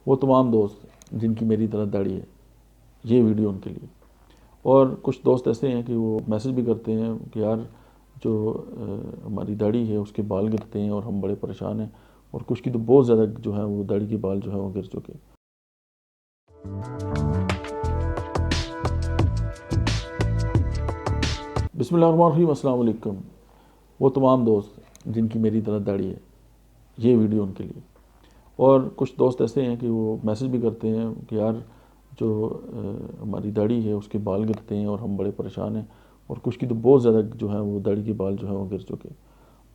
वो तमाम दोस्त जिनकी मेरी तरह दाढ़ी है, ये वीडियो उनके लिए। और कुछ दोस्त ऐसे हैं कि वो मैसेज भी करते हैं कि यार जो हमारी दाढ़ी है उसके बाल गिरते हैं और हम बड़े परेशान हैं, और कुछ की तो बहुत ज़्यादा जो है वो दाढ़ी के बाल जो है वो गिर चुके। बिस्मिल्लाहिर्रहमानिर्रहीम, अस्सलाम वालेकुम। वो तमाम दोस्त जिनकी मेरी तरह दाढ़ी है, ये वीडियो उनके लिए। और कुछ दोस्त ऐसे हैं कि वो मैसेज भी करते हैं कि यार जो हमारी दाढ़ी है उसके बाल गिरते हैं और हम बड़े परेशान हैं, और कुछ की तो बहुत ज़्यादा जो है वो दाढ़ी के बाल जो है वो गिर चुके।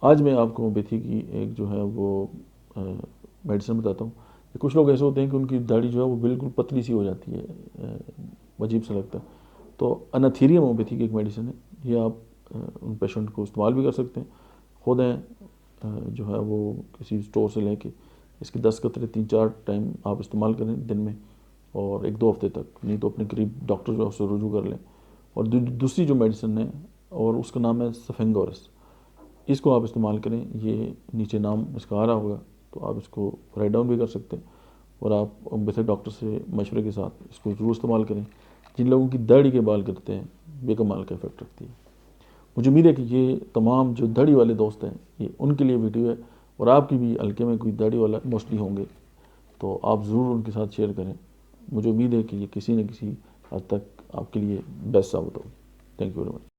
आज मैं आपको होम्योपैथी की एक जो है वो मेडिसिन बताता हूँ। कि कुछ लोग ऐसे होते हैं कि उनकी दाढ़ी जो है वो बिल्कुल पतली सी हो जाती है, अजीब सा लगता है। तो अनाथीरियम होम्योपैथी की एक मेडिसिन है, ये आप उन पेशेंट को इस्तेमाल भी कर सकते हैं। खुद हैं जो है वो किसी स्टोर से लेके इसके 10 कतरे 3-4 टाइम आप इस्तेमाल करें दिन में, और 1-2 हफ्ते तक, नहीं तो अपने करीब डॉक्टर जो है उससे रुजू कर लें। और दूसरी जो मेडिसिन है और उसका नाम है सफेंगोरस, इसको आप इस्तेमाल करें। ये नीचे नाम इसका आ रहा होगा, तो आप इसको राइट डाउन भी कर सकते हैं, और आप वैसे डॉक्टर से मशवरे के साथ इसको ज़रूर इस्तेमाल करें। जिन लोगों की दाढ़ी के बाल गिरते हैं, बेकमाल का इफेक्ट रखती है। मुझे उम्मीद है कि ये तमाम जो दाढ़ी वाले दोस्त हैं, ये उनके लिए वीडियो है, और आपकी भी हल्के में कोई दाढ़ी वाला मोस्टली होंगे, तो आप ज़रूर उनके साथ शेयर करें। मुझे उम्मीद है कि ये किसी न किसी हद तक आपके लिए बेस्ट साबित होगी। Thank you very much.